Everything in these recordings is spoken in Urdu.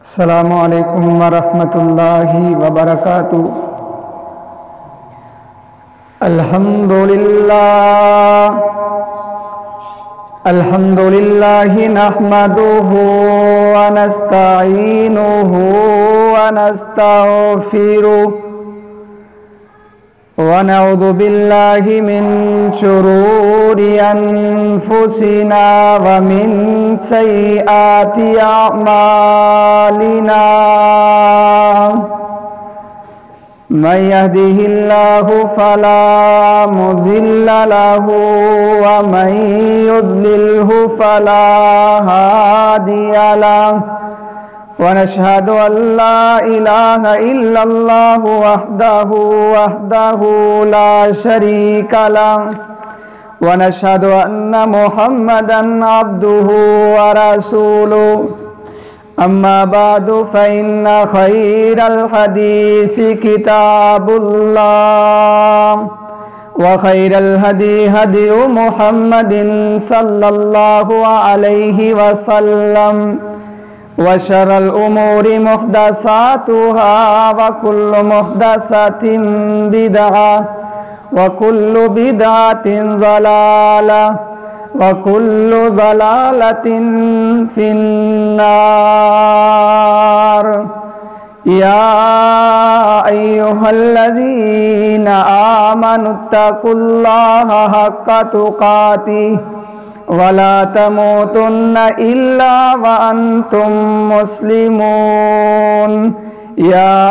السلام علیکم ورحمۃ اللہ وبرکاتہ۔ الحمد للہ نحمدہ ونستعینہ ونستغفرہ ونعوذ باللہ من شرور انفسنا ومن سیئات اعمالنا، من يهده الله فلا مضل له ومن يضلله فلا هادي له، ونشهد أن لا إله إلا الله وحده لا شريك له، ونشهد أن محمدًا عبده ورسوله، أما بعد فإن خير الحديث كتاب الله، وخير الهدي هدي محمد صلى الله عليه وسلم، وشر الأمور محدثاتها، وكل محدثة بدعة، وكل بدعة ضلالة، وكل ضلالة في النار۔ يا أيها الذين آمنوا اتقوا الله حق تقاته ولا تموتن إلا وأنتم مسلمون۔ يا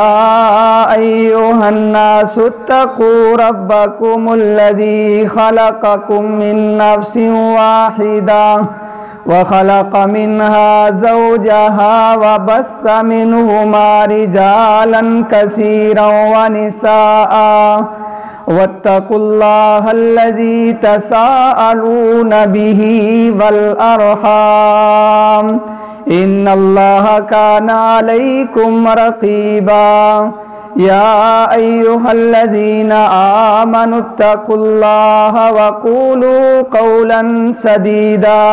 أيها الناس اتقوا ربكم الذي خلقكم من نفس واحدة وخلق منها زوجها وبث منهما رجالا كثيرا ونساء، واتقوا الله الذي تساءلون به والأرحام، إن الله كان عليكم رقيبا۔ يا أيها الذين آمنوا اتقوا الله وقولوا قولا سديدا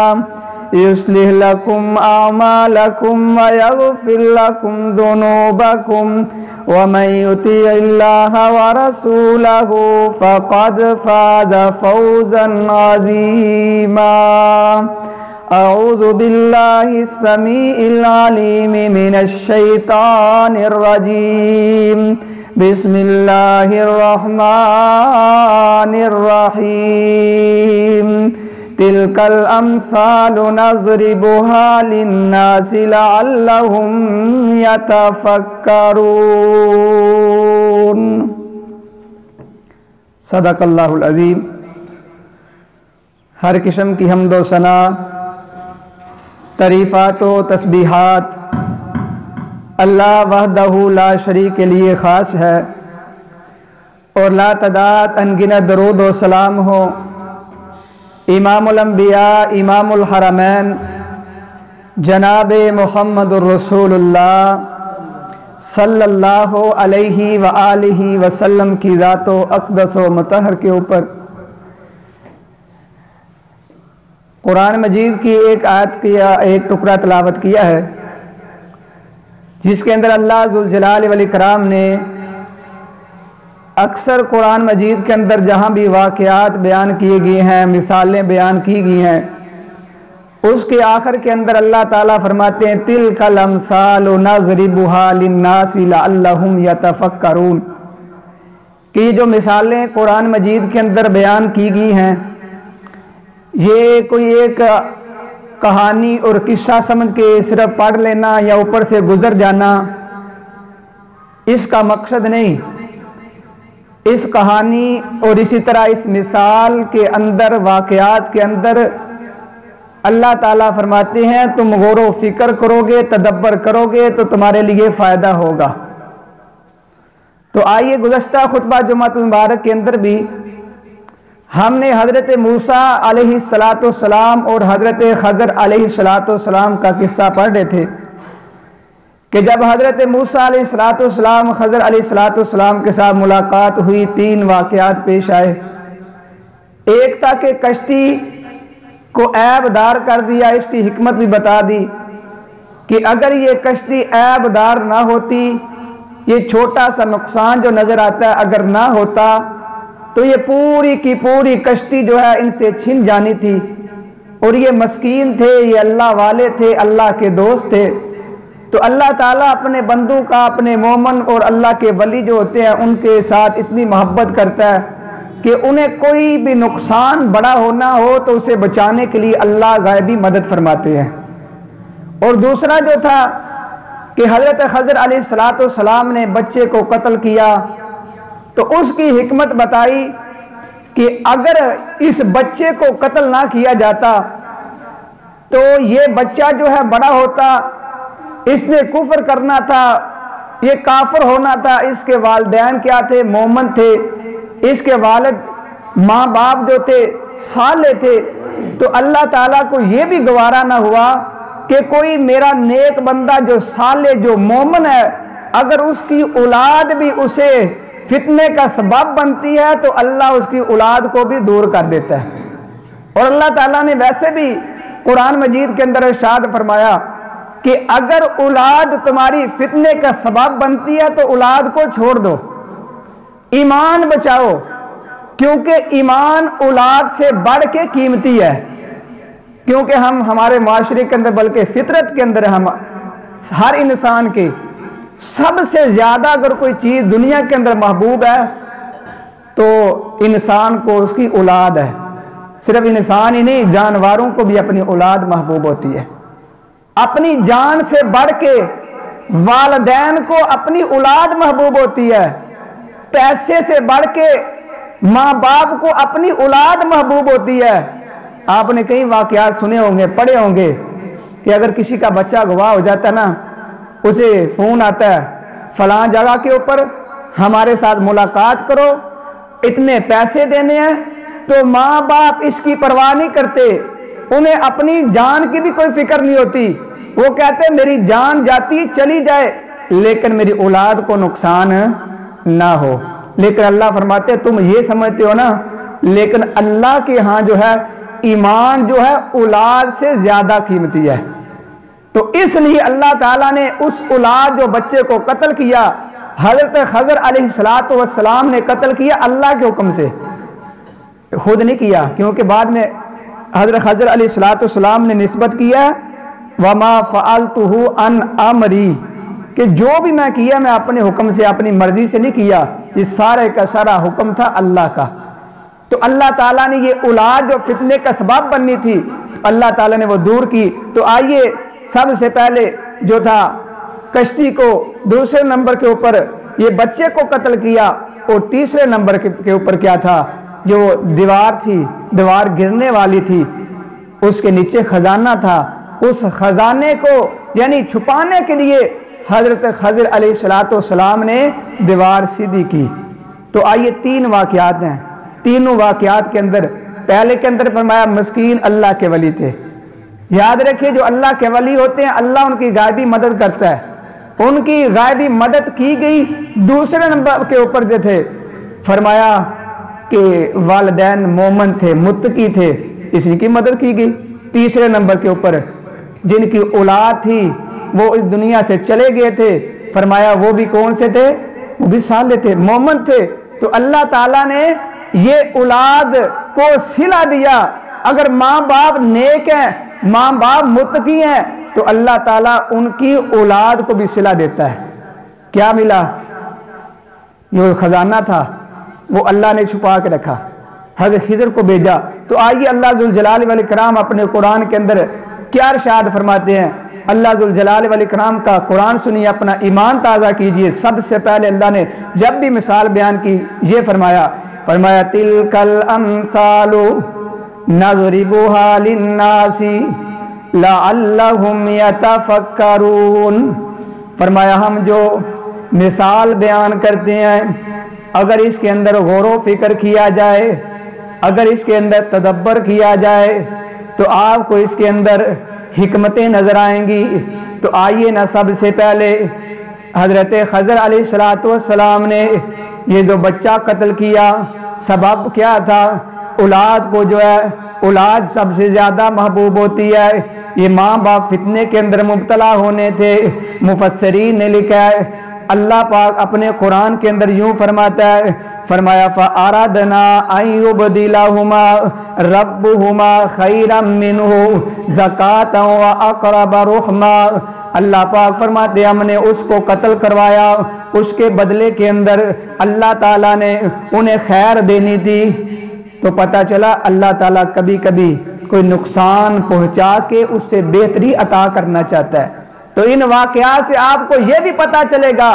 يصلح لكم أعمالكم ويغفر لكم ذنوبكم، ومن يطع الله ورسوله فقد فاز فوزا عظيما۔ أعوذ بالله السميع العليم من الشيطان الرجيم، بسم الله الرحمن الرحيم۔ تلك الأمثال نضربها للناس لعلهم يتفكرون۔ صدق اللہ العظیم۔ ہر قسم کی حمد و ثنا، تعریفات و تسبیحات اللہ وحدہ لا شریک کے لیے خاص ہے، اور لا تعداد انگنت درود و سلام ہو امام الانبیاء امام الحرمین جناب محمد الرسول اللہ صلی اللہ علیہ وآلہ وسلم کی ذات و اقدس و مطہر کے اوپر۔ قرآن مجید کی ایک آیت کیا، ایک ٹکڑا تلاوت کیا ہے، جس کے اندر اللہ ذوالجلال والاکرام نے اکثر قرآن مجید کے اندر جہاں بھی واقعات بیان کیے گئے ہیں، مثالیں بیان کی گئی ہیں، اس کے آخر کے اندر اللہ تعالیٰ فرماتے ہیں تِلْكَ الْأَمْثَالُ نَضْرِبُهَا لِلنَّاسِ لَعَلَّهُمْ يَتَفَكَّرُونَ، کہ یہ جو مثالیں قرآن مجید کے اندر بیان کی گئی ہیں، یہ کوئی ایک کہانی اور قصہ سمجھ کے صرف پڑھ لینا یا اوپر سے گزر جانا اس کا مقصد نہیں۔ اس کہانی اور اسی طرح اس مثال کے اندر، واقعات کے اندر اللہ تعالیٰ فرماتے ہیں تم غور و فکر کرو گے، تدبر کرو گے تو تمہارے لیے فائدہ ہوگا۔ تو آئیے گزشتہ خطبہ جمعۃ المبارک کے اندر بھی ہم نے حضرت موسیٰ علیہ السلام اور حضرت خضر علیہ السلام کا قصہ پڑھ رہے تھے کہ جب حضرت موسیٰ علیہ السلام خضر علیہ السلام کے ساتھ ملاقات ہوئی، 3 واقعات پیش آئے۔ ایک تھا کہ کشتی کو عیب دار کر دیا، اس کی حکمت بھی بتا دی، کہ اگر یہ کشتی عیب دار نہ ہوتی، یہ چھوٹا سا نقصان جو نظر آتا ہے اگر نہ ہوتا تو یہ پوری کی پوری کشتی جو ہے ان سے چھن جانی تھی۔ اور یہ مسکین تھے، یہ اللہ والے تھے، اللہ کے دوست تھے۔ تو اللہ تعالیٰ اپنے بندوں کا، اپنے مومن اور اللہ کے ولی جو ہوتے ہیں ان کے ساتھ اتنی محبت کرتا ہے کہ انہیں کوئی بھی نقصان بڑا ہونا ہو تو اسے بچانے کے لیے اللہ غیبی مدد فرماتے ہیں۔ اور دوسرا جو تھا کہ حضرت خضر علیہ السلام نے بچے کو قتل کیا، تو اس کی حکمت بتائی کہ اگر اس بچے کو قتل نہ کیا جاتا تو یہ بچہ جو ہے بڑا ہوتا، اس نے کفر کرنا تھا، یہ کافر ہونا تھا۔ اس کے والدین کیا تھے؟ مومن تھے۔ اس کے والد ماں باپ جو تھے صالح تھے۔ تو اللہ تعالیٰ کو یہ بھی گوارا نہ ہوا کہ کوئی میرا نیک بندہ جو صالح جو مومن ہے، اگر اس کی اولاد بھی اسے فتنے کا سبب بنتی ہے تو اللہ اس کی اولاد کو بھی دور کر دیتا ہے۔ اور اللہ تعالیٰ نے ویسے بھی قرآن مجید کے اندر ارشاد فرمایا کہ اگر اولاد تمہاری فتنے کا سبب بنتی ہے تو اولاد کو چھوڑ دو، ایمان بچاؤ، کیونکہ ایمان اولاد سے بڑھ کے قیمتی ہے۔ کیونکہ ہمارے معاشرے کے اندر بلکہ فطرت کے اندر ہم ہر انسان کے سب سے زیادہ اگر کوئی چیز دنیا کے اندر محبوب ہے تو انسان کو اس کی اولاد ہے۔ صرف انسان ہی نہیں، جانوروں کو بھی اپنی اولاد محبوب ہوتی ہے۔ اپنی جان سے بڑھ کے والدین کو اپنی اولاد محبوب ہوتی ہے۔ پیسے سے بڑھ کے ماں باپ کو اپنی اولاد محبوب ہوتی ہے۔ آپ نے کئی واقعات سنے ہوں گے، پڑھے ہوں گے کہ اگر کسی کا بچہ گواہ ہو جاتا ہے نا، اسے فون آتا ہے فلاں جگہ کے اوپر ہمارے ساتھ ملاقات کرو، اتنے پیسے دینے ہیں۔ تو ماں باپ اس کی پرواہ نہیں کرتے، انہیں اپنی جان کی بھی کوئی فکر نہیں ہوتی۔ وہ کہتے ہیں میری جان جاتی چلی جائے لیکن میری اولاد کو نقصان نہ ہو۔ لیکن اللہ فرماتے ہیں تم یہ سمجھتے ہو نا، لیکن اللہ کے ہاں جو ہے ایمان جو ہے اولاد سے زیادہ قیمتی ہے۔ تو اس لیے اللہ تعالیٰ نے اس اولاد جو بچے کو قتل کیا، حضرت خضر علیہ السلام نے قتل کیا اللہ کے حکم سے، خود نہیں کیا، کیونکہ بعد میں حضرت خضر علیہ السلام نے نسبت کیا وَمَا فَعَلْتُهُ عَنْ أَمْرِي، کہ جو بھی میں کیا میں اپنے حکم سے، اپنی مرضی سے نہیں کیا، یہ سارے کا سارا حکم تھا اللہ کا۔ تو اللہ تعالیٰ نے یہ اولاد جو فتنے کا سبب بننی تھی اللہ تعالیٰ نے وہ دور کی۔ تو آئیے سب سے پہلے جو تھا کشتی کو، دوسرے نمبر کے اوپر یہ بچے کو قتل کیا، اور تیسرے نمبر کے اوپر کیا تھا؟ جو دیوار تھی، دیوار گرنے والی تھی، اس کے نیچے خزانہ تھا، اس خزانے کو یعنی چھپانے کے لیے حضرت خضر علیہ السلام نے دیوار سیدھی کی۔ تو آئیے تین واقعات ہیں، تینوں واقعات کے اندر پہلے کے اندر فرمایا مسکین اللہ کے ولی تھے۔ یاد رکھیے جو اللہ کے ولی ہوتے ہیں اللہ ان کی غائبی مدد کرتا ہے، ان کی غائبی مدد کی گئی۔ دوسرے نمبر کے اوپر جو تھے فرمایا کہ والدین مومن تھے، متقی تھے، اسی کی مدد کی گئی۔ تیسرے نمبر کے اوپر جن کی اولاد تھی وہ اس دنیا سے چلے گئے تھے، فرمایا وہ بھی کون سے تھے؟ وہ بھی صالح تھے، مومن تھے۔ تو اللہ تعالیٰ نے یہ اولاد کو صلہ دیا۔ اگر ماں باپ نیک ہیں، ماں باپ متقی ہیں تو اللہ تعالیٰ ان کی اولاد کو بھی صلہ دیتا ہے۔ کیا ملا؟ جو خزانہ تھا وہ اللہ نے چھپا کے رکھا، حضرت خضر کو بھیجا۔ تو آئیے اللہ ذوالجلال والاکرام اپنے قرآن کے اندر کیا ارشاد فرماتے ہیں؟ اللہ ذوالجلال والاکرام کا قرآن سنیے، اپنا ایمان تازہ کیجئے۔ سب سے پہلے اللہ نے جب بھی مثال بیان کی یہ فرمایا تِلْكَ الْأَمْثَالُ نَضْرِبُهَا لِلنَّاسِ لَعَلَّهُمْ يَتَفَكَّرُونَ۔ فرمایا ہم جو مثال بیان کرتے ہیں اگر اس کے اندر غور و فکر کیا جائے، اگر اس کے اندر تدبر کیا جائے تو آپ کو اس کے اندر حکمتیں نظر آئیں گی۔ تو آئیے نا سب سے پہلے حضرت خضر علیہ السلام نے یہ جو بچہ قتل کیا، سبب کیا تھا؟ اولاد کو جو ہے اولاد سب سے زیادہ محبوب ہوتی ہے، یہ ماں باپ فتنے کے اندر مبتلا ہونے تھے۔ مفسرین نے لکھا ہے اللہ پاک اپنے قرآن کے اندر یوں فرماتا ہے، فرمایا فَأَرَدْنَا أَن يُبْدِلَهُمَا رَبُّهُمَا خَيْرًا مِّنْهُ زَكَاةً وَأَقْرَبَ رُحْمًا۔ اللہ پاک فرماتے ہیں ہم نے اس کو قتل کروایا، اس کے بدلے کے اندر اللہ تعالیٰ نے انہیں خیر دینی تھی۔ تو پتہ چلا اللہ تعالیٰ کبھی کبھی کوئی نقصان پہنچا کے اس سے بہتری عطا کرنا چاہتا ہے۔ تو ان واقعات سے آپ کو یہ بھی پتہ چلے گا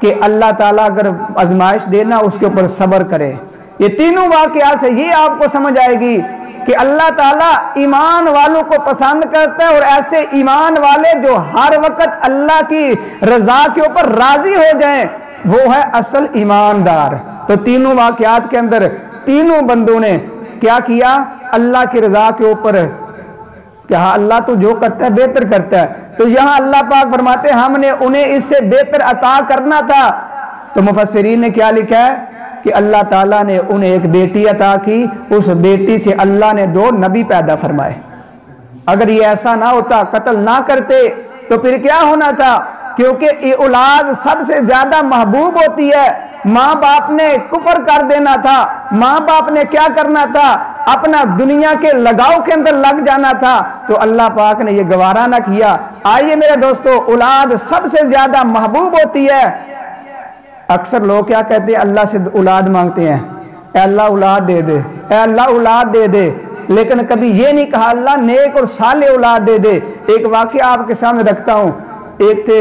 کہ اللہ تعالیٰ اگر آزمائش دینا اس کے اوپر صبر کرے۔ یہ تینوں واقعات سے یہ آپ کو سمجھ آئے گی کہ اللہ تعالیٰ ایمان والوں کو پسند کرتا ہے، اور ایسے ایمان والے جو ہر وقت اللہ کی رضا کے اوپر راضی ہو جائیں وہ ہے اصل ایماندار۔ تو تینوں واقعات کے اندر تینوں بندوں نے کیا کیا؟ اللہ کی رضا کے اوپر کہ ہاں اللہ تو جو کرتا ہے بہتر کرتا ہے۔ تو یہاں اللہ پاک فرماتے ہیں ہم نے انہیں اس سے بہتر عطا کرنا تھا۔ تو مفسرین نے کیا لکھا ہے کہ اللہ تعالیٰ نے انہیں ایک بیٹی عطا کی، اس بیٹی سے اللہ نے 2 نبی پیدا فرمائے۔ اگر یہ ایسا نہ ہوتا، قتل نہ کرتے، تو پھر کیا ہونا تھا؟ کیونکہ یہ اولاد سب سے زیادہ محبوب ہوتی ہے۔ ماں باپ نے کفر کر دینا تھا، ماں باپ نے کیا کرنا تھا؟ اپنا دنیا کے لگاؤ کے اندر لگ جانا تھا۔ تو اللہ پاک نے یہ گوارا نہ کیا۔ آئیے میرے دوستو، اولاد سب سے زیادہ محبوب ہوتی ہے۔ اکثر لوگ کیا کہتے ہیں؟ اللہ سے اولاد مانگتے ہیں، اے اللہ اولاد دے دے، اے اللہ اولاد دے دے، لیکن کبھی یہ نہیں کہا اللہ نیک اور صالح اولاد دے دے۔ ایک واقعہ آپ کے سامنے رکھتا ہوں۔ ایک تھے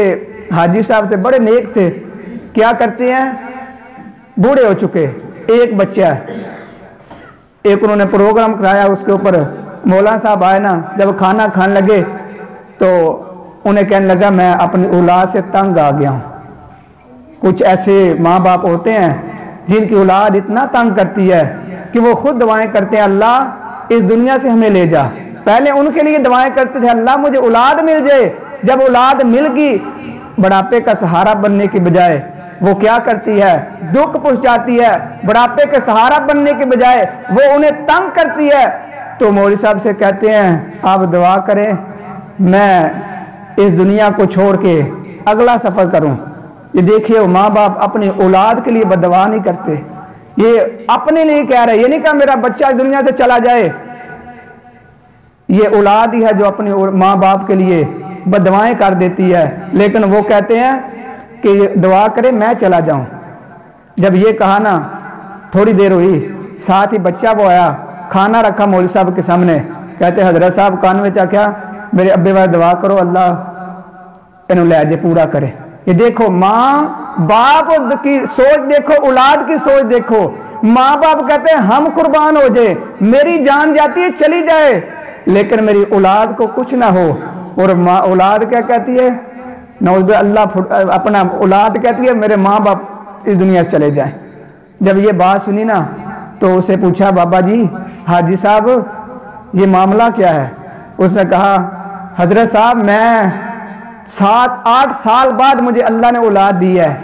حاجی صاحب تھے، بڑے نیک تھے، کیا کرتے ہیں؟ بوڑھے ہو چکے، ایک بچہ ہے، ایک انہوں نے پروگرام کرایا، اس کے اوپر مولانا صاحب آئے نا، جب کھانا کھان لگے تو انہیں کہنے لگا میں اپنی اولاد سے تنگ آ گیا ہوں۔ کچھ ایسے ماں باپ ہوتے ہیں جن کی اولاد اتنا تنگ کرتی ہے کہ وہ خود دعائیں کرتے ہیں اللہ اس دنیا سے ہمیں لے جا۔ پہلے ان کے لیے دعائیں کرتے تھے اللہ مجھے اولاد مل جائے، جب اولاد مل گئی بڑھاپے کا سہارا بننے کی بجائے وہ کیا کرتی ہے؟ دکھ پہنچاتی ہے۔ بڑھاپے کے سہارا بننے کے بجائے وہ انہیں تنگ کرتی ہے۔ تو مولوی صاحب سے کہتے ہیں آپ دعا کریں میں اس دنیا کو چھوڑ کے اگلا سفر کروں۔ یہ دیکھیے ماں باپ اپنی اولاد کے لیے بددعا نہیں کرتے، یہ اپنے لیے کہہ رہے، یہ نہیں کہا میرا بچہ اس دنیا سے چلا جائے۔ یہ اولاد ہی ہے جو اپنے ماں باپ کے لیے بددعائیں کر دیتی ہے، لیکن وہ کہتے ہیں کہ دعا کرے میں چلا جاؤں۔ جب یہ کہا نا تھوڑی دیر ہوئی، ساتھ ہی بچہ وہ آیا، کھانا رکھا مولوی صاحب کے سامنے، کہتے حضرت صاحب کان میں کیا میرے ابے والے دعا کرو اللہ انہوں لے جے پورا کرے۔ یہ دیکھو ماں باپ کی سوچ دیکھو، اولاد کی سوچ دیکھو۔ ماں باپ کہتے ہیں ہم قربان ہو جائے، میری جان جاتی ہے چلی جائے لیکن میری اولاد کو کچھ نہ ہو۔ اور ماں اولاد کیا کہتی ہے؟ نعوذ باللہ، اللہ اپنا اولاد کہتی ہے میرے ماں باپ اس دنیا سے چلے جائیں۔ جب یہ بات سنی نا تو اسے پوچھا بابا جی حاجی صاحب یہ معاملہ کیا ہے؟ اس نے کہا حضرت صاحب میں 7-8 سال بعد مجھے اللہ نے اولاد دی ہے،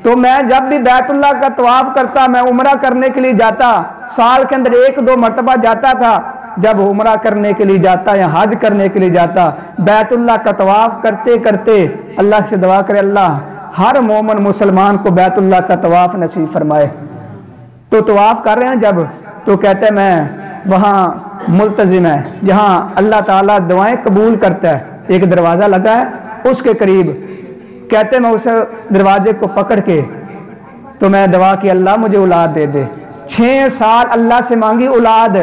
تو میں جب بھی بیت اللہ کا طواف کرتا، میں عمرہ کرنے کے لیے جاتا، سال کے اندر 1-2 مرتبہ جاتا تھا۔ جب عمرہ کرنے کے لیے جاتا یا حج کرنے کے لیے جاتا، بیت اللہ کا طواف کرتے کرتے اللہ سے دعا کرے اللہ ہر مومن مسلمان کو بیت اللہ کا طواف نصیب فرمائے۔ تو طواف کر رہے ہیں جب، تو کہتے ہیں میں وہاں ملتزم ہے جہاں اللہ تعالیٰ دعائیں قبول کرتا ہے، ایک دروازہ لگا ہے اس کے قریب، کہتے میں اس دروازے کو پکڑ کے تو میں دعا کی اللہ مجھے اولاد دے دے۔ 6 سال اللہ سے مانگی اولاد،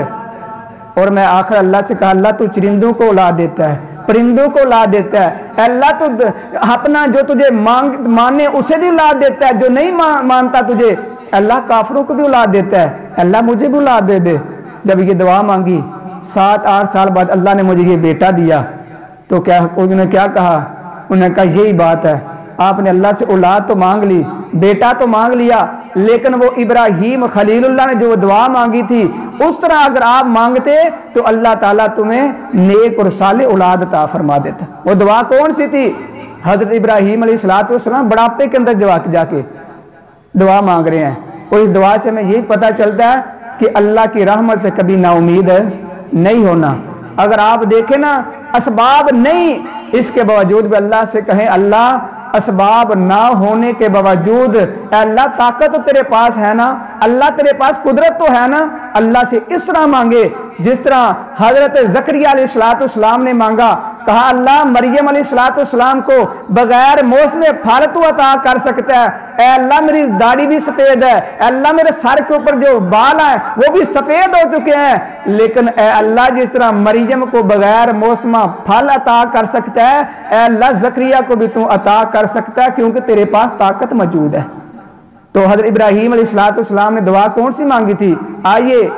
اور میں آخر اللہ سے کہا اللہ تو چرندوں کو اولاد دیتا ہے، پرندوں کو اولاد دیتا ہے، اللہ تو اپنا جو تجھے مانے اسے بھی اولاد دیتا ہے، جو نہیں مانتا تجھے اللہ کافروں کو بھی اولاد دیتا ہے، اللہ مجھے بھی اولاد دے دے۔ جب یہ دعا مانگی 7-8 سال بعد اللہ نے مجھے یہ بیٹا دیا، تو کیا انہوں نے کیا کہا؟ انہوں نے کہا یہی بات ہے، آپ نے اللہ سے اولاد تو مانگ لی، بیٹا تو مانگ لیا، لیکن وہ ابراہیم خلیل اللہ نے جو دعا مانگی تھی اس طرح اگر آپ مانگتے تو اللہ تعالیٰ تمہیں نیک اور صالح اولاد عطا فرما دیتا۔ وہ دعا کون سی تھی؟ حضرت ابراہیم علیہ السلام بڑھاپے کے اندر جا کے دعا مانگ رہے ہیں، اور اس دعا سے ہمیں یہی پتہ چلتا ہے کہ اللہ کی رحمت سے کبھی نا امید نہیں ہونا۔ اگر آپ دیکھیں نا اسباب نہیں، اس کے باوجود بھی اللہ سے کہیں اللہ اسباب نہ ہونے کے باوجود اے اللہ طاقت تو تیرے پاس ہے نا، اللہ تیرے پاس قدرت تو ہے نا، اللہ سے اس طرح مانگے جس طرح حضرت زکریا علیہ السلام نے مانگا، کہا اللہ مریم علیہ السلام کو بغیر موسم پھل تو عطا کر سکتا ہے، اے اللہ میری داڑھی بھی سفید ہے، اے اللہ میرے سر کے اوپر جو بال ہیں وہ بھی سفید ہو چکے ہیں، لیکن اے اللہ جس طرح مریم کو بغیر موسم پھل عطا کر سکتا ہے، اے اللہ زکریا کو بھی تو عطا کر سکتا ہے کیونکہ تیرے پاس طاقت موجود ہے۔ تو حضرت ابراہیم علیہ السلام نے دعا کون سی مانگی تھی؟ آئیے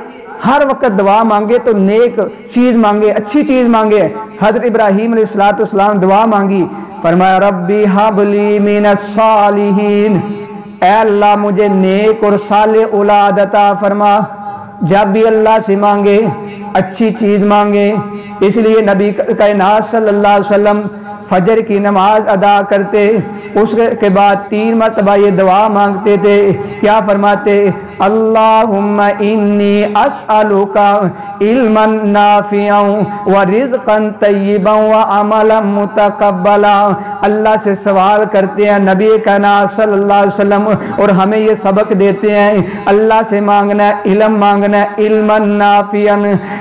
ہر وقت دعا مانگے تو نیک چیز مانگے، اچھی چیز مانگے۔ حضرت ابراہیم علیہ السلام دعا مانگی، فرمایا ربی حب لی من الصالحین، اے اللہ مجھے نیک اور صالح اولاد عطا فرما۔ جب بھی اللہ سے مانگے اچھی چیز مانگے، اس لیے نبی کائنات صلی اللہ علیہ وسلم فجر کی نماز ادا کرتے، اس کے بعد 3 مرتبہ یہ دعا مانگتے تھے، کیا فرماتے؟ اللہم انی اسألک علما نافعا ورزقا طیبا وعملا متقبلا۔ اللہ سے سوال کرتے ہیں نبی کائنات صلی اللہ علیہ وسلم، اور ہمیں یہ سبق دیتے ہیں اللہ سے مانگنا ہے، علم مانگنا ہے، علما نافعا،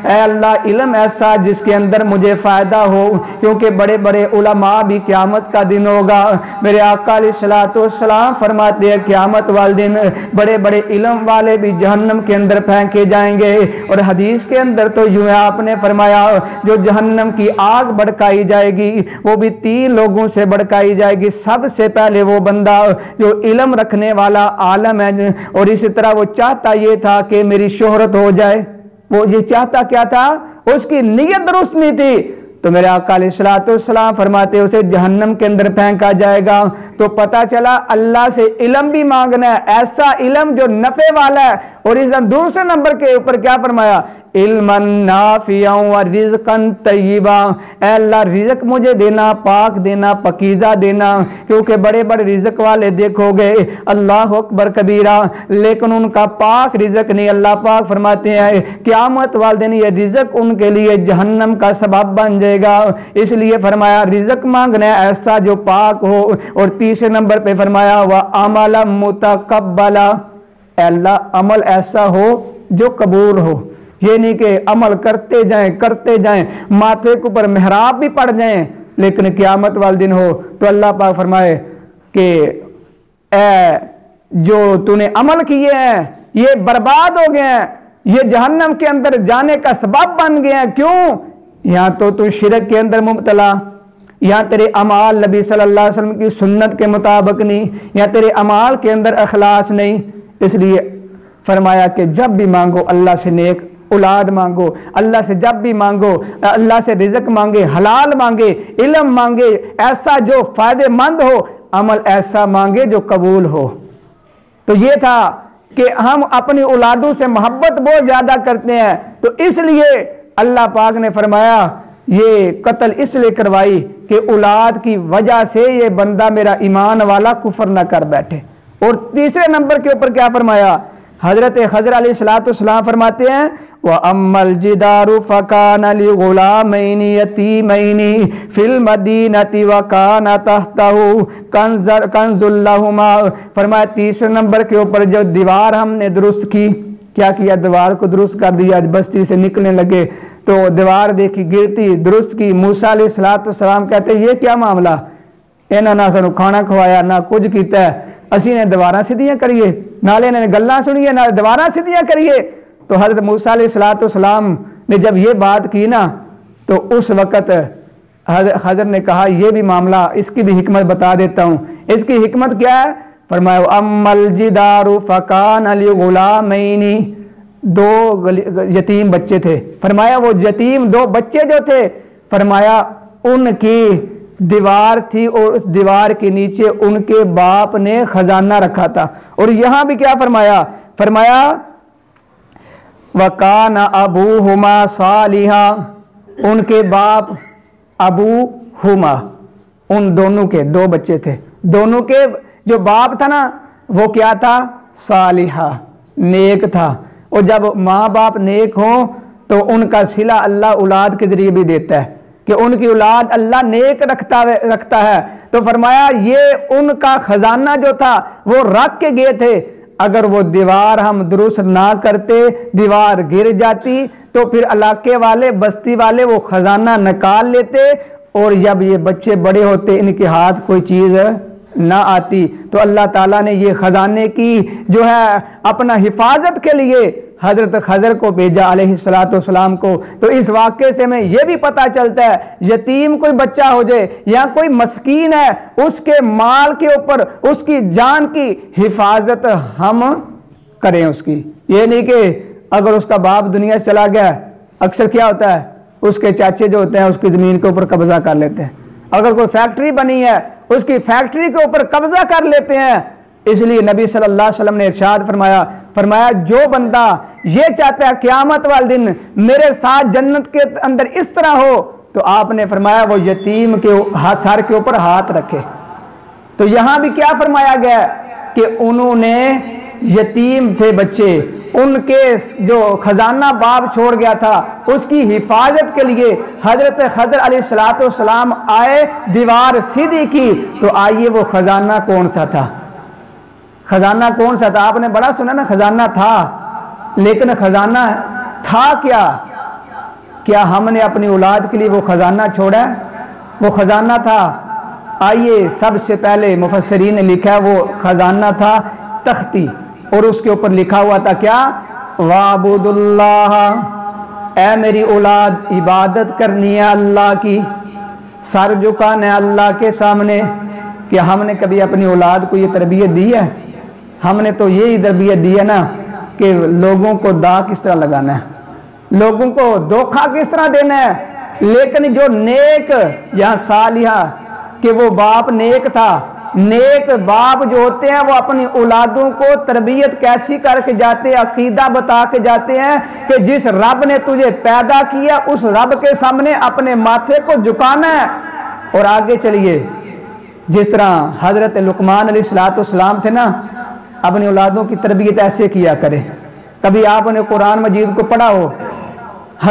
اے اللہ علم ایسا جس کے اندر مجھے فائدہ ہو، کیونکہ بڑے بڑے علماء بھی قیامت کا دن ہوگا، میرے آقا علیہ السلام فرماتے ہیں قیامت والے دن بڑے بڑے علم والے بھی جہنم کے اندر پھینکے جائیں گے، اور حدیث کے اندر تو یوں آپ نے فرمایا جو جہنم کی آگ بڑکائی جائے گی وہ بھی 3 لوگوں سے بڑکائی جائے گی۔ سب سے پہلے وہ بندہ جو علم رکھنے والا عالم ہے، اور اسی طرح وہ چاہتا یہ تھا کہ میری شہرت ہو جائے، وہ یہ چاہتا کیا تھا؟ اس کی نیت درست نہیں تھی، تو میرے آقا علیہ السلام فرماتے اسے جہنم کے اندر پھینکا جائے گا۔ تو پتہ چلا اللہ سے علم بھی مانگنا ہے، ایسا علم جو نفع والا ہے، اور اس دوسرے نمبر کے اوپر کیا فرمایا؟ علما نافعا ورزقا طیبا، اے اللہ رزق مجھے دینا، پاک دینا، پاکیزہ دینا، کیونکہ بڑے بڑے رزق والے دیکھو گے اللہ اکبر کبیرہ لیکن ان کا پاک رزق نہیں۔ اللہ پاک فرماتے ہیں قیامت والے دن یہ رزق ان کے لیے جہنم کا سبب بن جائے گا، اس لیے فرمایا رزق مانگنا ہے ایسا جو پاک ہو، اور تیسرے نمبر پہ فرمایا وَعَمَلًا مُتَقَبَّلًا، اے اللہ عمل ایسا ہو جو قبول ہو، یہ نہیں کہ عمل کرتے جائیں ماتھے کے اوپر محراب بھی پڑ جائیں لیکن قیامت والے دن ہو تو اللہ پاک فرمائے کہ اے جو تو نے عمل کیے ہیں یہ برباد ہو گئے ہیں، یہ جہنم کے اندر جانے کا سبب بن گئے ہیں۔ کیوں؟ یہاں تو شرک کے اندر مبتلا، یہاں تیرے اعمال نبی صلی اللہ علیہ وسلم کی سنت کے مطابق نہیں، یہاں تیرے اعمال کے اندر اخلاص نہیں، اس لیے فرمایا کہ جب بھی مانگو اللہ سے نیک اولاد مانگو، اللہ سے جب بھی مانگو اللہ سے رزق مانگے، حلال مانگے، علم مانگے ایسا جو فائدہ مند ہو، عمل ایسا مانگے جو قبول ہو۔ تو یہ تھا کہ ہم اپنی اولادوں سے محبت بہت زیادہ کرتے ہیں، تو اس لیے اللہ پاک نے فرمایا یہ قتل اس لیے کروائی کہ اولاد کی وجہ سے یہ بندہ میرا ایمان والا کفر نہ کر بیٹھے۔ اور تیسرے نمبر کے اوپر کیا فرمایا؟ حضرت خضر علیہ السلام فرماتے ہیں وَأَمَّا الْجِدَارُ فَكَانَ لِغُلَامَيْنِ يَتِيمَيْنِ فِي الْمَدِينَةِ وَكَانَ تَحْتَهُ كَنْزٌ لَهُمَا، فرمایا تیسرے نمبر کے اوپر جو دیوار ہم نے درست کی، کیا کیا؟ دیوار کو درست کر دیا، بستی سے نکلنے لگے تو دیوار دیکھی گرتی، درست کی۔ موسیٰ علیہ السلام کہتے ہیں یہ کیا معاملہ، انہاں نہ سانو کھانا کھوایا نہ کچھ کیتا ہے، اسی نے دیواراں سیدھیاں کریے، نالے نے گلاں سنیے نہ دیواراں سیدھیاں کریے۔ تو حضرت موسیٰ علیہ السلام نے جب یہ بات کی نا تو اس وقت حضرت نے کہا یہ بھی معاملہ، اس کی بھی حکمت بتا دیتا ہوں۔ اس کی حکمت کیا ہے؟ فرمایا وَأَمَّا الْجِدَارُ فَكَانَ لِغُلَامَيْنِ، 2 یتیم بچے تھے، فرمایا وہ یتیم 2 بچے جو تھے، فرمایا ان کی دیوار تھی اور اس دیوار کے نیچے ان کے باپ نے خزانہ رکھا تھا۔ اور یہاں بھی کیا فرمایا؟ فرمایا وَكَانَ أَبُوهُمَا صَالِحًا، ان کے باپ ابوہما، ان دونوں کے 2 بچے تھے، دونوں کے جو باپ تھا نا وہ کیا تھا؟ صالحہ، نیک تھا۔ اور جب ماں باپ نیک ہوں تو ان کا صلہ اللہ اولاد کے ذریعے بھی دیتا ہے، کہ ان کی اولاد اللہ نیک رکھتا ہے، تو فرمایا یہ ان کا خزانہ جو تھا وہ رکھ کے گئے تھے، اگر وہ دیوار ہم درست نہ کرتے، دیوار گر جاتی تو پھر علاقے والے بستی والے وہ خزانہ نکال لیتے، اور جب یہ بچے بڑے ہوتے ان کے ہاتھ کوئی چیز نہ آتی، تو اللہ تعالیٰ نے یہ خزانے کی جو ہے اپنا حفاظت کے لیے حضرت خضر کو بھیجا علیہ السلام کو۔ تو اس واقعے سے ہمیں یہ بھی پتہ چلتا ہے یتیم کوئی بچہ ہو جائے یا کوئی مسکین ہے، اس کے مال کے اوپر اس کی جان کی حفاظت ہم کریں اس کی۔ یہ نہیں کہ اگر اس کا باپ دنیا سے چلا گیا، اکثر کیا ہوتا ہے اس کے چاچے جو ہوتے ہیں اس کی زمین کے اوپر قبضہ کر لیتے ہیں، اگر کوئی فیکٹری بنی ہے اس کی فیکٹری کے اوپر قبضہ کر لیتے ہیں۔ اس لیے نبی صلی اللہ علیہ وسلم نے ارشاد فرمایا جو بندہ یہ چاہتا ہے قیامت والے دن میرے ساتھ جنت کے اندر اس طرح ہو، تو آپ نے فرمایا وہ یتیم کے سر کے اوپر ہاتھ رکھے۔ تو یہاں بھی کیا فرمایا گیا کہ انہوں نے یتیم تھے بچے، ان کے جو خزانہ باپ چھوڑ گیا تھا اس کی حفاظت کے لیے حضرت خضر علیہ السلام آئے، دیوار سیدھی کی۔ تو آئیے وہ خزانہ کون سا تھا؟ خزانہ کون سا تھا؟ آپ نے بڑا سنا نا خزانہ تھا، لیکن خزانہ تھا کیا ہم نے اپنی اولاد کے لیے وہ خزانہ چھوڑا ہے؟ وہ خزانہ تھا، آئیے سب سے پہلے مفسرین نے لکھا ہے وہ خزانہ تھا تختی، اور اس کے اوپر لکھا ہوا تھا کیا؟ وَعْبُدُ اللَّهَ، اے میری اولاد عبادت کرنی ہے اللہ کی، سر جھکانا ہے اللہ کے سامنے۔ کہ ہم نے کبھی اپنی اولاد کو یہ تربیت دی ہے؟ ہم نے تو یہی تربیت دی ہے نا کہ لوگوں کو دا کس طرح لگانا ہے، لوگوں کو دھوکہ کس طرح دینا ہے۔ لیکن جو نیک یا صالحہ کہ وہ باپ نیک تھا، نیک باپ جو ہوتے ہیں وہ اپنی اولادوں کو تربیت کیسی کر کے جاتے ہیں، عقیدہ بتا کے جاتے ہیں کہ جس رب نے تجھے پیدا کیا اس رب کے سامنے اپنے ماتھے کو جھکانا ہے۔ اور آگے چلیے، جس طرح حضرت لقمان علیہ السلام تھے نا، اپنی اولادوں کی تربیت ایسے کیا کرے۔ کبھی آپ نے قرآن مجید کو پڑھا ہو،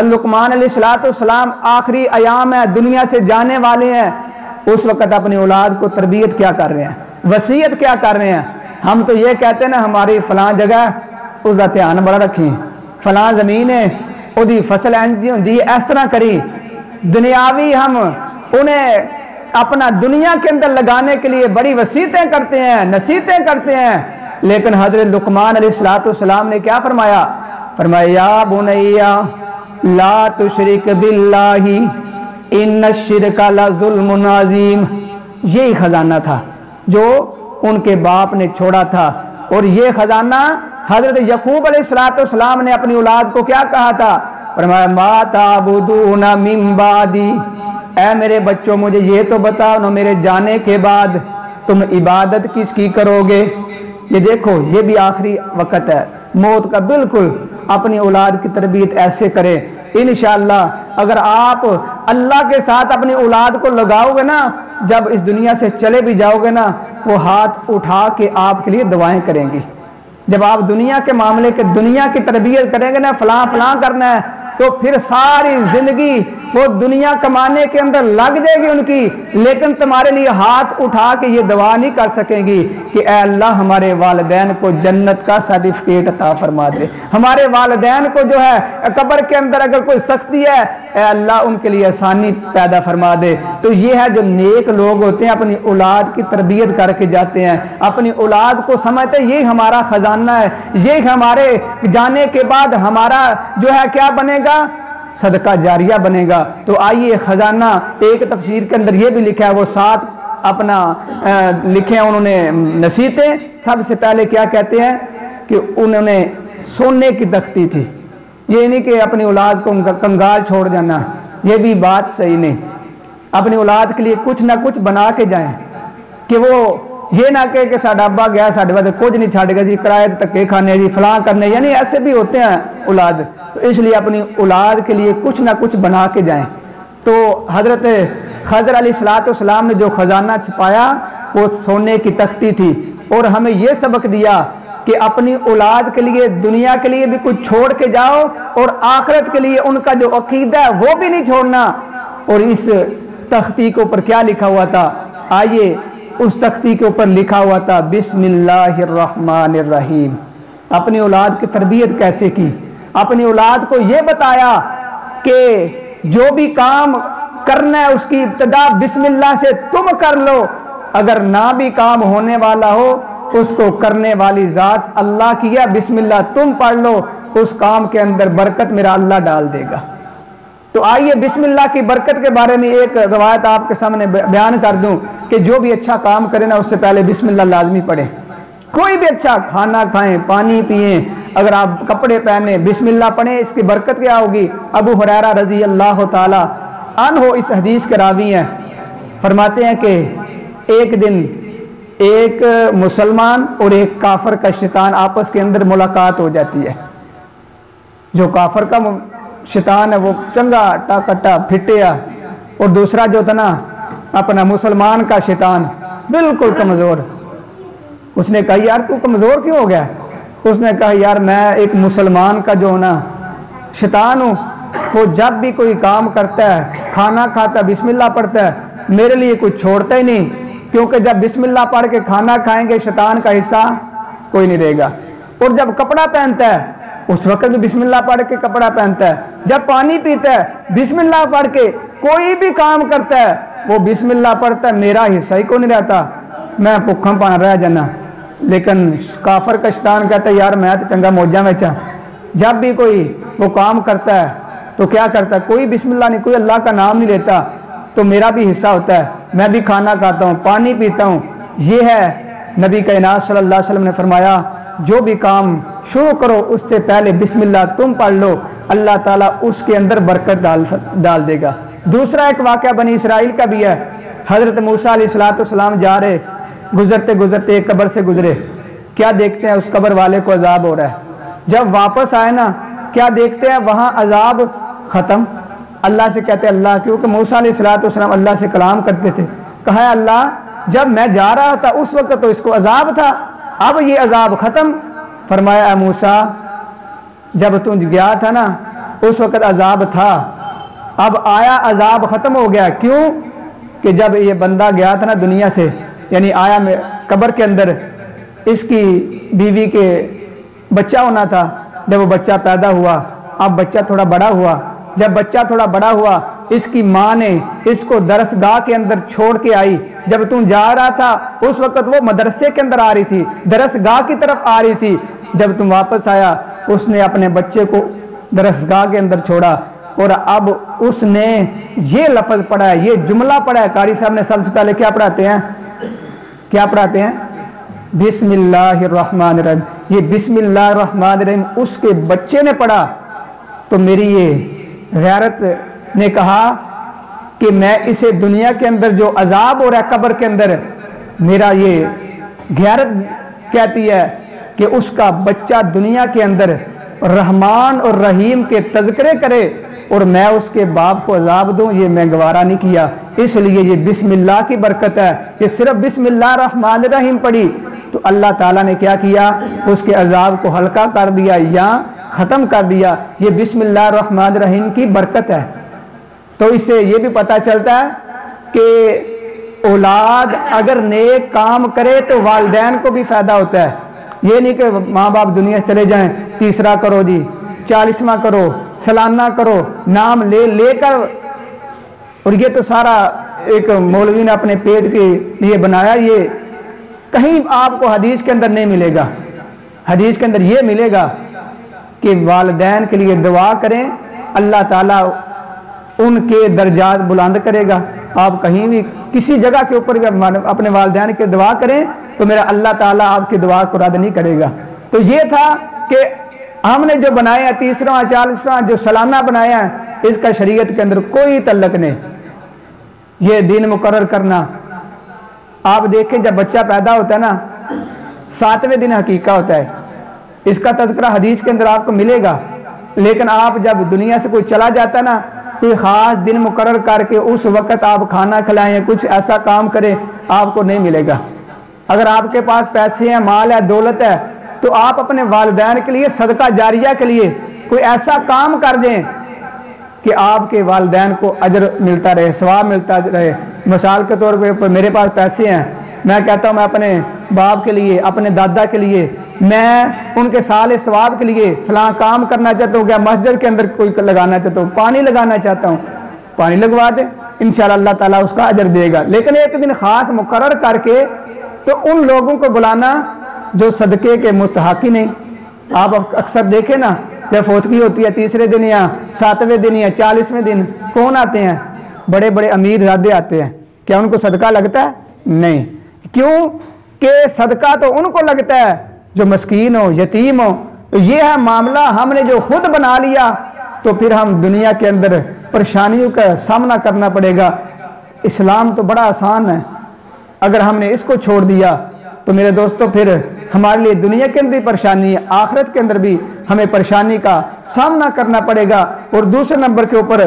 لقمان علیہ السلام آخری ایام ہے، دنیا سے جانے والے ہیں، اس وقت اپنی اولاد کو تربیت کیا کر رہے ہیں، وصیت کیا کر رہے ہیں۔ ہم تو یہ کہتے ہیں نا ہماری فلاں جگہ اس کا دھیان بڑا رکھیں، فلاں زمین ہے وہ دی فصل ہوندی اس طرح کری، دنیاوی ہم انہیں اپنا دنیا کے اندر لگانے کے لیے بڑی وصیتیں کرتے ہیں، نصیحتیں کرتے ہیں۔ لیکن حضرت لقمان علیہ السلام نے کیا فرمایا یا بنیا لا تشرک باللہ ان الشرک لظلم عظیم۔ یہی خزانہ تھا جو ان کے باپ نے چھوڑا تھا، اور یہ خزانہ حضرت یعقوب علیہ السلام نے اپنی اولاد کو کیا کہا تھا؟ فرمایا ما تعبدون من بعدی، اے میرے بچوں مجھے یہ تو بتاؤ نا میرے جانے کے بعد تم عبادت کس کی کرو گے؟ یہ دیکھو یہ بھی آخری وقت ہے موت کا، بالکل اپنی اولاد کی تربیت ایسے کرے۔ انشاءاللہ اگر آپ اللہ کے ساتھ اپنی اولاد کو لگاؤ گے نا، جب اس دنیا سے چلے بھی جاؤ گے نا، وہ ہاتھ اٹھا کے آپ کے لیے دعائیں کریں گی۔ جب آپ دنیا کے معاملے کے دنیا کی تربیت کریں گے نا، فلاں فلاں کرنا ہے، تو پھر ساری زندگی وہ دنیا کمانے کے اندر لگ جائے گی ان کی، لیکن تمہارے لیے ہاتھ اٹھا کے یہ دعا نہیں کر سکیں گی کہ اے اللہ ہمارے والدین کو جنت کا سرٹیفکیٹ عطا فرما دے، ہمارے والدین کو جو ہے قبر کے اندر اگر کوئی سختی ہے اے اللہ ان کے لیے آسانی پیدا فرما دے۔ تو یہ ہے جو نیک لوگ ہوتے ہیں اپنی اولاد کی تربیت کر کے جاتے ہیں، اپنی اولاد کو سمجھتے ہیں یہ ہمارا خزانہ ہے، یہ ہمارے جانے کے بعد ہمارا جو ہے کیا بنے گا؟ صدقہ جاریہ بنے گا۔ تو آئیے خزانہ ایک تفسیر کے اندر یہ بھی لکھا ہے، وہ ساتھ اپنا لکھے ہیں انہوں نے نصیحتیں۔ سب سے پہلے کیا کہتے ہیں کہ انہوں نے سونے کی تختی تھی، یہ نہیں کہ اپنی اولاد کو کنگال چھوڑ جانا، یہ بھی بات صحیح نہیں۔ اپنی اولاد کے لیے کچھ نہ کچھ بنا کے جائیں کہ وہ یہ نہ کہے کہ ساڈا ابا گیا ساڈے بعد کچھ نہیں چھڈ گیا جی، کرائے تکے کھانے جی، فلاں کرنے، یعنی ایسے بھی ہوتے ہیں اولاد۔ تو اس لیے اپنی اولاد کے لیے کچھ نہ کچھ بنا کے جائیں۔ تو حضرت خضر علیہ السلام نے جو خزانہ چھپایا وہ سونے کی تختی تھی، اور ہمیں یہ سبق دیا کہ اپنی اولاد کے لیے دنیا کے لیے بھی کچھ چھوڑ کے جاؤ، اور آخرت کے لیے ان کا جو عقیدہ ہے وہ بھی نہیں چھوڑنا۔ اور اس تختی کے اوپر کیا لکھا ہوا تھا؟ آئیے اس تختی کے اوپر لکھا ہوا تھا بسم اللہ الرحمن الرحیم۔ اپنی اولاد کی تربیت کیسے کی؟ اپنی اولاد کو یہ بتایا کہ جو بھی کام کرنا ہے اس کی ابتدا بسم اللہ سے تم کر لو، اگر نہ بھی کام ہونے والا ہو اس کو کرنے والی ذات اللہ کی ہے، بسم اللہ تم پڑھ لو، اس کام کے اندر برکت میرا اللہ ڈال دے گا۔ تو آئیے بسم اللہ کی برکت کے بارے میں ایک روایت آپ کے سامنے بیان کر دوں کہ جو بھی اچھا کام کرے نا اس سے پہلے بسم اللہ لازمی پڑھیں۔ کوئی بھی اچھا کھانا کھائیں، پانی پئیں، اگر آپ کپڑے پہنے بسم اللہ پڑھیں، اس کی برکت کیا ہوگی؟ ابو ہریرہ رضی اللہ تعالی عنہ اس حدیث کے راوی ہیں، فرماتے ہیں کہ ایک دن ایک مسلمان اور ایک کافر کا شیطان آپس کے اندر ملاقات ہو جاتی ہے۔ جو کافر کا شیطان ہے وہ چنگا ٹاکٹا پھٹیا، اور دوسرا جو تھا نا اپنا مسلمان کا شیطان بالکل کمزور۔ اس نے کہا یار تو کمزور کیوں ہو گیا؟ اس نے کہا یار میں ایک مسلمان کا جو نا شیطان ہوں، وہ جب بھی کوئی کام کرتا ہے، کھانا کھاتا ہے بسم اللہ پڑھتا ہے، میرے لیے کچھ چھوڑتا ہی نہیں، کیونکہ جب بسم اللہ پڑھ کے کھانا کھائیں گے شیطان کا حصہ کوئی نہیں رہے گا۔ اور جب کپڑا پہنتا ہے اس وقت بھی بسم اللہ پڑھ کے کپڑا پہنتا ہے، جب پانی پیتا ہے بسم اللہ پڑھ کے، کوئی بھی کام کرتا ہے وہ بسم اللہ پڑھتا ہے، میرا حصہ ہی کوئی نہیں رہتا، میں بھوکھا پان رہ جانا۔ لیکن کافر کا شیطان کہتا ہے یار میں تو چنگا موجہ میں چاہ، جب بھی کوئی وہ کام کرتا ہے تو کیا کرتا ہے؟ کوئی بسم اللہ نہیں، کوئی اللہ کا نام نہیں لیتا، تو میرا بھی حصہ ہوتا ہے، میں بھی کھانا کھاتا ہوں، پانی پیتا ہوں۔ یہ ہے نبی کائنات صلی اللہ علیہ وسلم نے فرمایا جو بھی کام شروع کرو اس سے پہلے بسم اللہ تم پڑھ لو، اللہ تعالیٰ اس کے اندر برکت ڈال دے گا۔ دوسرا ایک واقعہ بنی اسرائیل کا بھی ہے۔ حضرت موسیٰ علیہ السلام جا رہے، گزرتے گزرتے ایک قبر سے گزرے، کیا دیکھتے ہیں؟ اس قبر والے کو عذاب ہو رہا ہے۔ جب واپس آئے نا کیا دیکھتے ہیں؟ وہاں عذاب ختم۔ اللہ سے کہتے ہیں اللہ، کیونکہ موسیٰ علیہ السلام اللہ سے کلام کرتے تھے، کہا ہے اللہ جب میں جا رہا تھا اس وقت تو اس کو عذاب تھا، اب یہ عذاب ختم۔ فرمایا اے موسیٰ جب تم گیا تھا نا اس وقت عذاب تھا، اب آیا عذاب ختم ہو گیا۔ کیوں؟ کہ جب یہ بندہ گیا تھا نا دنیا سے، یعنی آیا میں قبر کے اندر، اس کی بیوی کے بچہ ہونا تھا، جب وہ بچہ پیدا ہوا، اب بچہ تھوڑا بڑا ہوا، جب بچہ تھوڑا بڑا ہوا اس کی ماں نے اس کو درسگاہ کے اندر چھوڑ کے آئی، جب تم جا رہا تھا اس وقت وہ مدرسے کے اندر آ رہی تھی، درسگاہ کی طرف آ رہی تھی، جب تم واپس آیا اس نے اپنے بچے کو درسگاہ کے اندر چھوڑا، اور اب اس نے یہ لفظ پڑھا ہے، یہ جملہ پڑھا ہے۔ قاری صاحب نے سب سے پہلے کیا پڑھاتے ہیں؟ کیا پڑھاتے ہیں؟ بسم اللہ الرحمن الرحیم۔ یہ بسم اللہ الرحمن الرحیم اس کے بچے نے پڑھا، تو میری یہ غیرت نے کہا کہ میں اسے دنیا کے اندر جو عذاب ہو رہا ہے قبر کے اندر، میرا یہ غیرت کہتی ہے کہ اس کا بچہ دنیا کے اندر رحمان اور رحیم کے تذکرے کرے اور میں اس کے باپ کو عذاب دوں، یہ میں گوارا نہیں کیا۔ اس لیے یہ بسم اللہ کی برکت ہے، یہ صرف بسم اللہ الرحمن الرحیم پڑھی تو اللہ تعالیٰ نے کیا کیا؟ اس کے عذاب کو ہلکا کر دیا یا ختم کر دیا۔ یہ بسم اللہ الرحمن الرحیم کی برکت ہے۔ تو اس سے یہ بھی پتہ چلتا ہے کہ اولاد اگر نیک کام کرے تو والدین کو بھی فائدہ ہوتا ہے۔ یہ نہیں کہ ماں باپ دنیا سے چلے جائیں، تیسرا کرو جی، 40واں کرو، سالانہ کرو، نام لے کر، اور یہ تو سارا ایک مولوی نے اپنے پیٹ کے لیے بنایا۔ یہ کہیں آپ کو حدیث کے اندر نہیں ملے گا۔ حدیث کے اندر یہ ملے گا کہ والدین کے لیے دعا کریں، اللہ تعالیٰ ان کے درجات بلند کرے گا۔ آپ کہیں بھی کسی جگہ کے اوپر بھی اپنے والدین کے دعا کریں تو میرا اللہ تعالیٰ آپ کی دعا کو رد نہیں کرے گا۔ تو یہ تھا کہ ہم نے جو بنایا 30واں 40واں جو سالانہ بنایا ہے، اس کا شریعت کے اندر کوئی تعلق نہیں۔ یہ دن مقرر کرنا، آپ دیکھیں جب بچہ پیدا ہوتا ہے نا 7ویں دن حقیقہ ہوتا ہے، اس کا تذکرہ حدیث کے اندر آپ کو ملے گا، لیکن آپ جب دنیا سے کوئی چلا جاتا ہے نا، کوئی خاص دن مقرر کر کے اس وقت آپ کھانا کھلائیں، کچھ ایسا کام کریں، آپ کو نہیں ملے گا۔ اگر آپ کے پاس پیسے ہیں، مال ہے، دولت ہے، تو آپ اپنے والدین کے لیے صدقہ جاریہ کے لیے کوئی ایسا کام کر دیں کہ آپ کے والدین کو اجر ملتا رہے، ثواب ملتا رہے۔ مثال کے طور پہ میرے پاس پیسے ہیں، میں کہتا ہوں میں اپنے باپ کے لیے، اپنے دادا کے لیے، میں ان کے سال ثواب کے لیے فلاں کام کرنا چاہتا ہوں، کیا مسجد کے اندر کوئی لگانا چاہتا ہوں، پانی لگانا چاہتا ہوں، پانی لگوا دیں، انشاءاللہ اللہ تعالیٰ اس کا اجر دے گا۔ لیکن ایک دن خاص مقرر کر کے تو ان لوگوں کو بلانا جو صدقے کے مستحق ہی نہیں۔ آپ اکثر دیکھیں نا، جب فوتگی ہوتی ہے تیسرے دن یا 7ویں دن یا 40ویں دن کون آتے ہیں؟ بڑے بڑے امیر زادے آتے ہیں۔ کیا ان کو صدقہ لگتا ہے؟ نہیں۔ کیوں کہ صدقہ تو ان کو لگتا ہے جو مسکین ہو، یتیم ہو۔ یہ ہے معاملہ ہم نے جو خود بنا لیا تو پھر ہم دنیا کے اندر پریشانیوں کا سامنا کرنا پڑے گا۔ اسلام تو بڑا آسان ہے، اگر ہم نے اس کو چھوڑ دیا تو میرے دوستو پھر ہمارے لیے دنیا کے اندر بھی پریشانی ہے، آخرت کے اندر بھی ہمیں پریشانی کا سامنا کرنا پڑے گا۔ اور دوسرے نمبر کے اوپر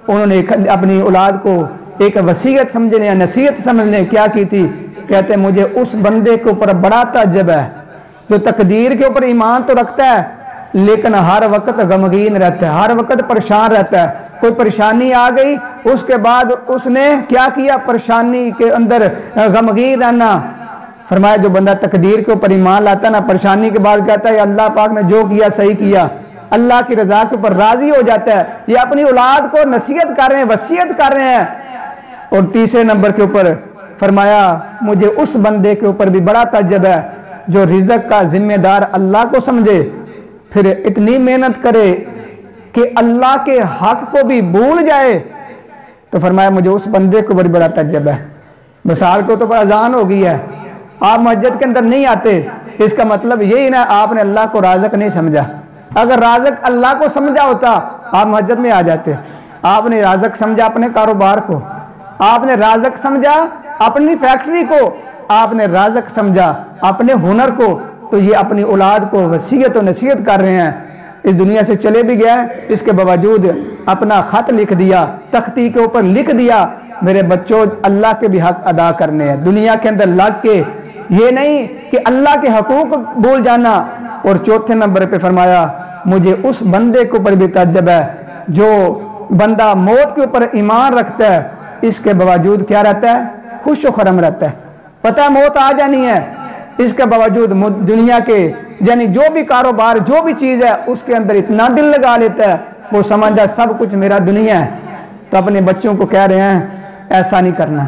انہوں نے اپنی اولاد کو ایک وصیت سمجھنے یا نصیحت سمجھنے کیا کی تھی؟ کہتے ہیں مجھے اس بندے کے اوپر بڑا تعجب ہے جو تقدیر کے اوپر ایمان تو رکھتا ہے لیکن ہر وقت غمگین رہتا ہے، ہر وقت پریشان رہتا ہے۔ کوئی پریشانی آ گئی اس کے بعد اس نے کیا کیا؟ پریشانی کے اندر غمگین رہنا۔ فرمایا جو بندہ تقدیر کے اوپر ایمان لاتا ہے نا، پریشانی کے بعد کہتا ہے اللہ پاک نے جو کیا صحیح کیا، اللہ کی رضا کے اوپر راضی ہو جاتا ہے۔ یہ اپنی اولاد کو نصیحت کر رہے ہیں، وصیت کر رہے ہیں۔ اور تیسرے نمبر کے اوپر فرمایا مجھے اس بندے کے اوپر بھی بڑا تعجب ہے جو رزق کا ذمہ دار اللہ کو سمجھے، پھر اتنی محنت کرے کہ اللہ کے حق کو بھی بھول جائے۔ تو فرمایا مجھے اس بندے کو بھی بڑا تعجب ہے۔ مثال کو تو اذان ہو گئی ہے، آپ مسجد کے اندر نہیں آتے، اس کا مطلب یہی نا آپ نے اللہ کو رازق نہیں سمجھا۔ اگر رازق اللہ کو سمجھا ہوتا آپ مسجد میں آ جاتے۔ آپ نے رازق سمجھا اپنے کاروبار کو، آپ نے رازق سمجھا اپنی فیکٹری کو، آپ نے رازق سمجھا اپنے ہنر کو، تو یہ اپنی اولاد کو وصیت و نصیحت کر رہے ہیں۔ اس دنیا سے چلے بھی گیا ہے، اس کے باوجود اپنا خط لکھ دیا، تختی کے اوپر لکھ دیا میرے بچوں اللہ کے بھی حق ادا کرنے ہیں دنیا کے اندر لگ کے، یہ نہیں کہ اللہ کے حقوق بھول جانا۔ اور چوتھے نمبر پہ فرمایا مجھے اس بندے کے اوپر بھی تعجب ہے جو بندہ موت کے اوپر ایمان رکھتا ہے، اس کے باوجود کیا رہتا ہے؟ خوش و خرم رہتا ہے۔ پتہ ہے موت آ جانی ہے، اس کے باوجود دنیا کے یعنی جو بھی کاروبار جو بھی چیز ہے اس کے اندر اتنا دل لگا لیتا ہے، وہ سمجھا سب کچھ میرا دنیا ہے۔ تو اپنے بچوں کو کہہ رہے ہیں ایسا نہیں کرنا۔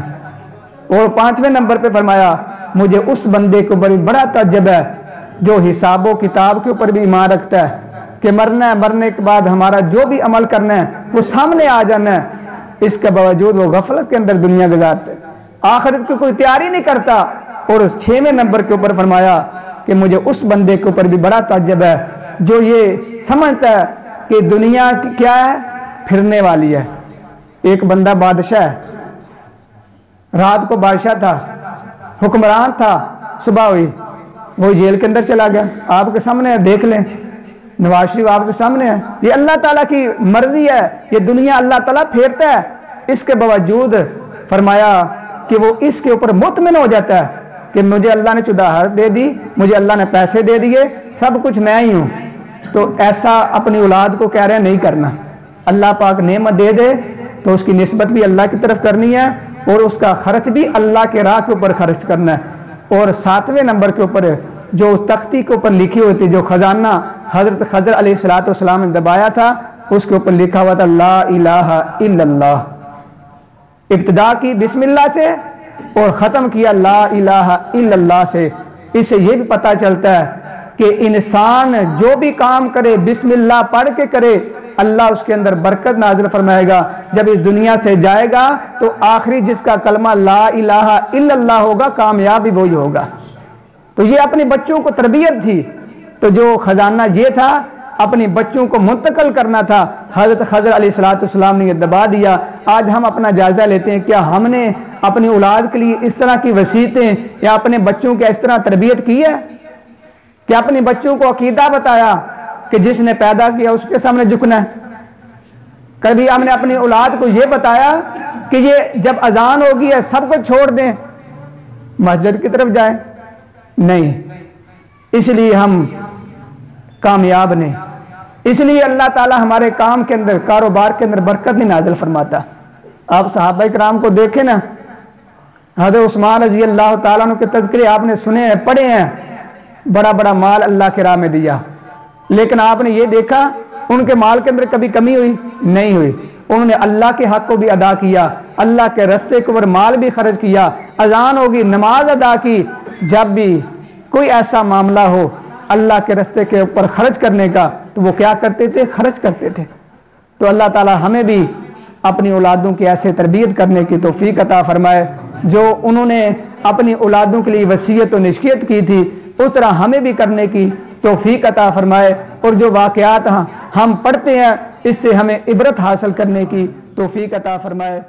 اور پانچویں نمبر پہ فرمایا مجھے اس بندے کو بڑا تعجب ہے جو حساب و کتاب کے اوپر بھی ایمان رکھتا ہے کہ مرنا ہے، مرنے کے بعد ہمارا جو بھی عمل کرنا ہے وہ سامنے آ جانا ہے، اس کے باوجود وہ غفلت کے اندر دنیا گزارتے، آخرت کی کوئی تیاری نہیں کرتا۔ اور 6ویں نمبر کے اوپر فرمایا کہ مجھے اس بندے کے اوپر بھی بڑا تعجب ہے جو یہ سمجھتا ہے کہ دنیا کیا ہے؟ پھرنے والی ہے۔ ایک بندہ بادشاہ ہے، رات کو بادشاہ تھا، حکمران تھا، صبح ہوئی وہ جیل کے اندر چلا گیا۔ آپ کے سامنے ہے، دیکھ لیں، نواز شریف آپ کے سامنے ہے۔ یہ اللہ تعالیٰ کی مرضی ہے، یہ دنیا اللہ تعالیٰ پھیرتا ہے۔ اس کے باوجود فرمایا کہ وہ اس کے اوپر مطمئن ہو جاتا ہے کہ مجھے اللہ نے چداہر دے دی، مجھے اللہ نے پیسے دے دیے، سب کچھ میں ہی ہوں۔ تو ایسا اپنی اولاد کو کہہ رہے ہیں نہیں کرنا۔ اللہ پاک نعمت دے دے تو اس کی نسبت بھی اللہ کی طرف کرنی ہے اور اس کا خرچ بھی اللہ کے راہ کے اوپر خرچ کرنا ہے۔ اور 7ویں نمبر کے اوپر جو تختی کے اوپر لکھی ہوئی تھی، جو خزانہ حضرت خضر علیہ السلام نے دبایا تھا، اس کے اوپر لکھا ہوا تھا لا الہ الا اللہ۔ ابتدا کی بسم اللہ سے اور ختم کیا لا الہ الا اللہ سے۔ اس سے یہ بھی پتہ چلتا ہے کہ انسان جو بھی کام کرے بسم اللہ پڑھ کے کرے، اللہ اس کے اندر برکت نازل فرمائے گا۔ جب اس دنیا سے جائے گا تو آخری جس کا کلمہ لا الہ الا اللہ ہوگا، کامیاب بھی وہی ہوگا۔ تو یہ اپنے بچوں کو تربیت تھی، تو جو خزانہ یہ تھا اپنے بچوں کو منتقل کرنا تھا، حضرت خضر علیہ السلام نے یہ دبا دیا۔ آج ہم اپنا جائزہ لیتے ہیں، کیا ہم نے اپنی اولاد کے لیے اس طرح کی وصیتیں یا اپنے بچوں کی اس طرح تربیت کی ہے؟ کیا اپنے بچوں کو عقیدہ بتایا کہ جس نے پیدا کیا اس کے سامنے جھکنا ہے؟ کبھی ہم نے اپنی اولاد کو یہ بتایا کہ یہ جب اذان ہوگی ہے سب کو چھوڑ دیں، مسجد کی طرف جائیں؟ نہیں۔ اس لیے ہم کامیاب نہیں، اس لیے اللہ تعالیٰ ہمارے کام کے اندر، کاروبار کے اندر برکت نہیں نازل فرماتا۔ آپ صحابہ کرام کو دیکھیں نا، حضرت عثمان رضی اللہ تعالیٰ عنہ کے تذکرے آپ نے سنے ہیں، پڑھے ہیں، بڑا بڑا مال اللہ کے راہ میں دیا، لیکن آپ نے یہ دیکھا ان کے مال کے اندر کبھی کمی ہوئی؟ نہیں ہوئی۔ انہوں نے اللہ کے حق کو بھی ادا کیا، اللہ کے رستے کے اوپر مال بھی خرچ کیا، اذان ہوگی، نماز ادا کی۔ جب بھی کوئی ایسا معاملہ ہو اللہ کے رستے کے اوپر خرچ کرنے کا تو وہ کیا کرتے تھے؟ خرچ کرتے تھے۔ تو اللہ تعالیٰ ہمیں بھی اپنی اولادوں کی ایسے تربیت کرنے کی توفیق عطا فرمائے، جو انہوں نے اپنی اولادوں کے لیے وصیت و نصیحت کی تھی اس طرح ہمیں بھی کرنے کی توفیق عطا فرمائے، اور جو واقعات ہم پڑھتے ہیں اس سے ہمیں عبرت حاصل کرنے کی توفیق عطا فرمائے۔